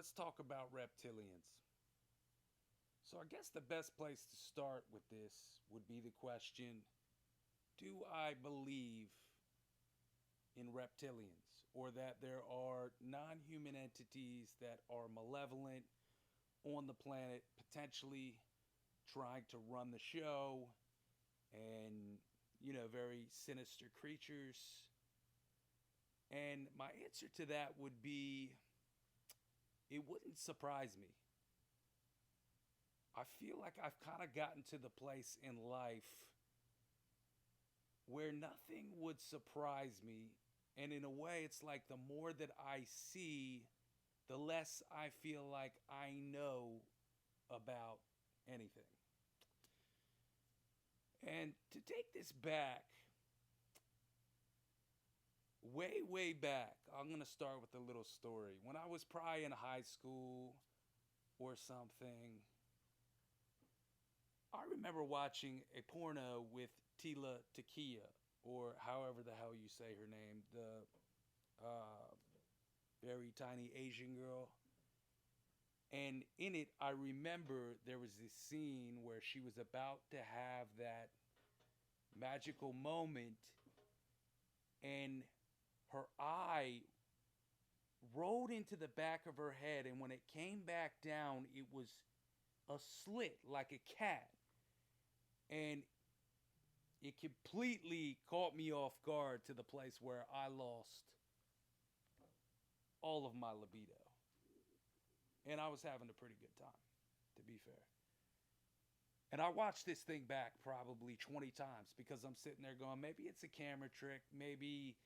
let's talk about reptilians. So, I guess the best place to start with this would be the question: do I believe in reptilians, or that there are non human entities that are malevolent on the planet, potentially trying to run the show, and, very sinister creatures? And my answer to that would be it wouldn't surprise me. I feel like I've kind of gotten to the place in life where nothing would surprise me. And in a way, it's like the more that I see, the less I feel like I know about anything. And to take this back, way, way back, I'm going to start with a little story. When I was probably in high school or something, I remember watching a porno with Tila Tequila, or however the hell you say her name, the uh, very tiny Asian girl. And in it, I remember there was this scene where she was about to have that magical moment, and her eye rolled into the back of her head. And when it came back down, it was a slit like a cat. And it completely caught me off guard to the place where I lost all of my libido. And I was having a pretty good time, to be fair. And I watched this thing back probably 20 times because I'm sitting there going, maybe it's a camera trick, maybe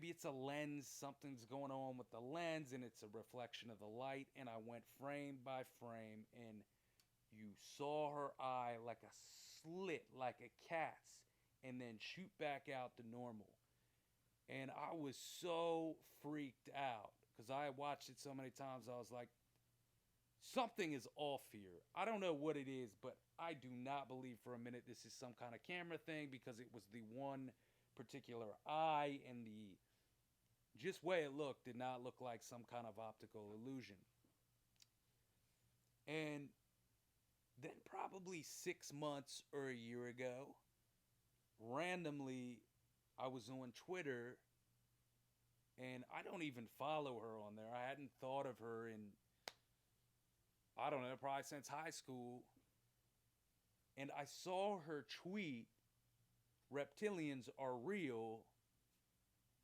it's a lens, something's going on with the lens and it's a reflection of the light. And I went frame by frame, and you saw her eye like a slit, like a cat's, and then shoot back out to normal. And I was so freaked out because I had watched it so many times. I was like, something is off here. I don't know what it is, but I do not believe for a minute this is some kind of camera thing, because it was the one particular eye, and the just way it looked did not look like some kind of optical illusion. And then, probably 6 months or a year ago, randomly, I was on Twitter, and I don't even follow her on there. I hadn't thought of her in, I don't know, probably since high school. And I saw her tweet, "Reptilians are real,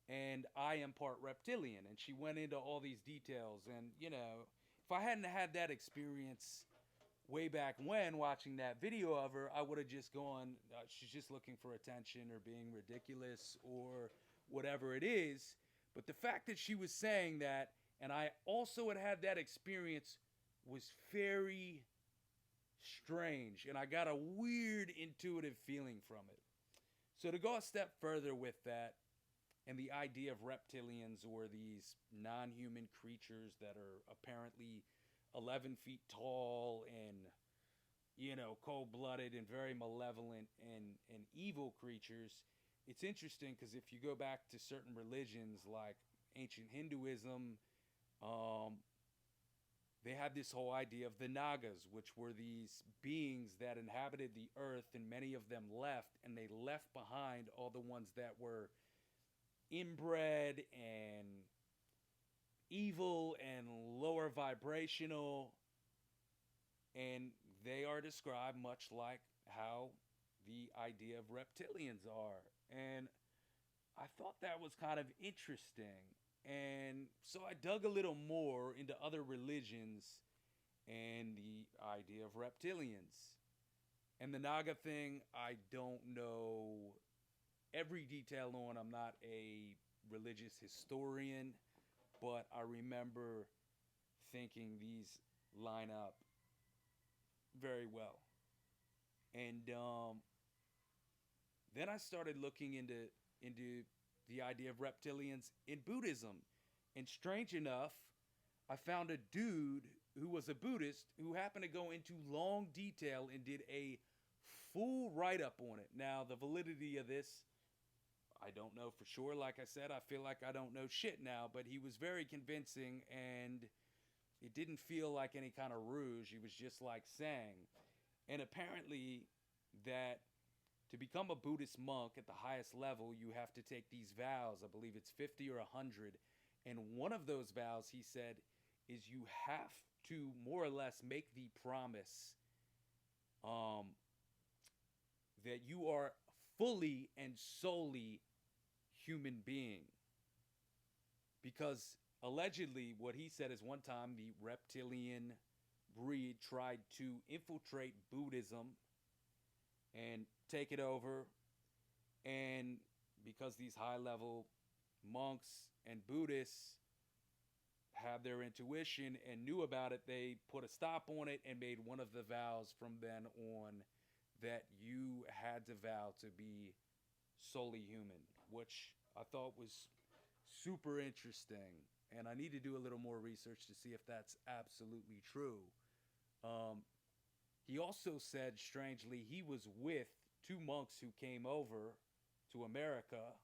and I am part reptilian." And she went into all these details. And, if I hadn't had that experience way back when, watching that video of her, I would have just gone, she's just looking for attention or being ridiculous or whatever it is. But the fact that she was saying that, and I also had that experience, was very strange. And I got a weird intuitive feeling from it. So to go a step further with that, and the idea of reptilians, or these non human creatures that are apparently 11 feet tall and, cold blooded and very malevolent and evil creatures, it's interesting because if you go back to certain religions like ancient Hinduism, um, they had this whole idea of the Nagas, which were these beings that inhabited the earth, and many of them left, and they left behind all the ones that were inbred and evil and lower vibrational, and they are described much like how the idea of reptilians are. And I thought that was kind of interesting. And so I dug a little more into other religions and the idea of reptilians. And the Naga thing, I don't know every detail on. I'm not a religious historian, but I remember thinking these line up very well. And then I started looking into the idea of reptilians in Buddhism. And strange enough, I found a dude who was a Buddhist who happened to go into long detail and did a full write up on it. Now, the validity of this, I don't know for sure. Like I said, I feel like I don't know shit now, but he was very convincing. And it didn't feel like any kind of rouge. It was just like saying. And apparently, that to become a Buddhist monk at the highest level, you have to take these vows. I believe it's 50 or 100. And one of those vows, he said, is you have to more or less make the promise that you are fully and solely human being. Because allegedly, what he said is one time the reptilian breed tried to infiltrate Buddhism and take it over. And because these high level monks and Buddhists had their intuition and knew about it, they put a stop on it and made one of the vows from then on that you had to vow to be solely human, which I thought was super interesting. And I need to do a little more research to see if that's absolutely true. He also said, strangely, he was with two monks who came over to America,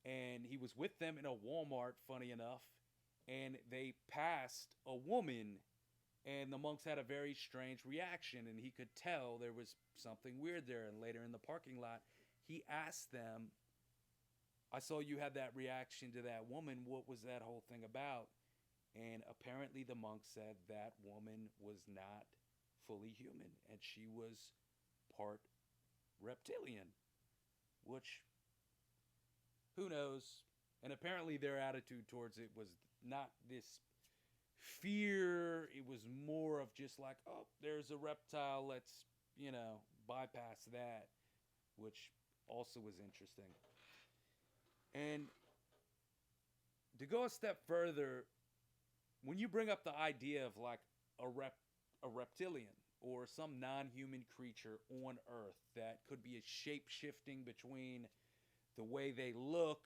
and he was with them in a Walmart, funny enough, and they passed a woman, and the monks had a very strange reaction, and he could tell there was something weird there. And later in the parking lot, he asked them, I saw you had that reaction to that woman. What was that whole thing about? And apparently the monk said that woman was not fully human, and she was part reptilian, which, who knows? And apparently their attitude towards it was not this fear. It was more of just like, oh, there's a reptile, let's, bypass that, which also was interesting. And to go a step further, when you bring up the idea of like a reptilian or some non-human creature on Earth that could be a shape-shifting between the way they look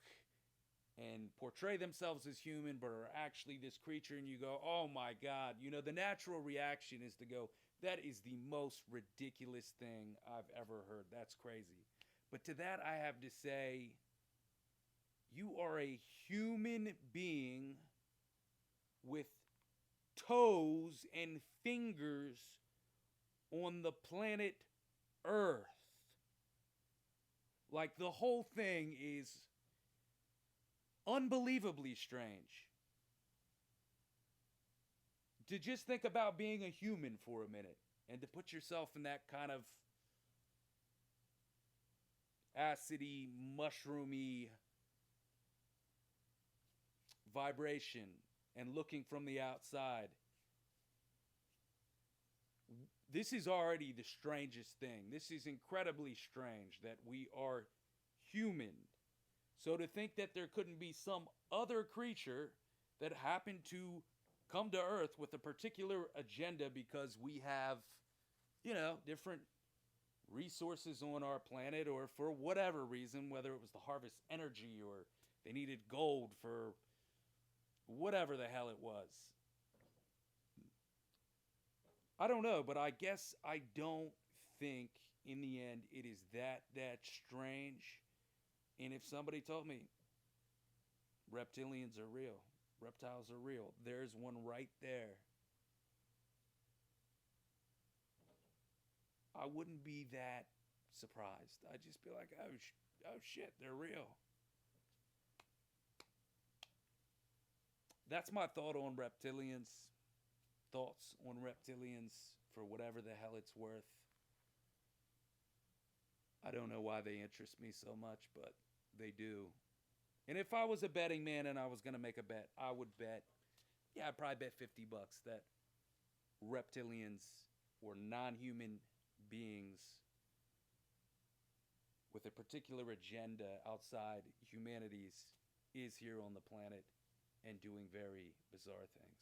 and portray themselves as human but are actually this creature, and you go, oh my God, the natural reaction is to go, that is the most ridiculous thing I've ever heard. That's crazy. But to that I have to say, you are a human being with toes and fingers on the planet Earth. Like, the whole thing is unbelievably strange. To just think about being a human for a minute and to put yourself in that kind of acidy, mushroomy vibration and looking from the outside. This is already the strangest thing. This is incredibly strange that we are human. So to think that there couldn't be some other creature that happened to come to Earth with a particular agenda because we have, different resources on our planet, or for whatever reason, whether it was to harvest energy or they needed gold for whatever the hell it was. I don't know, but I guess I don't think in the end it is that strange. And if somebody told me reptilians are real, reptiles are real, there's one right there, I wouldn't be that surprised. I'd just be like, oh shit, they're real. That's my thought on reptilians. Thoughts on reptilians, for whatever the hell it's worth. I don't know why they interest me so much, but they do. And if I was a betting man and I was going to make a bet, I would bet, I'd probably bet $50 that reptilians or non-human beings with a particular agenda outside humanity's is here on the planet and doing very bizarre things.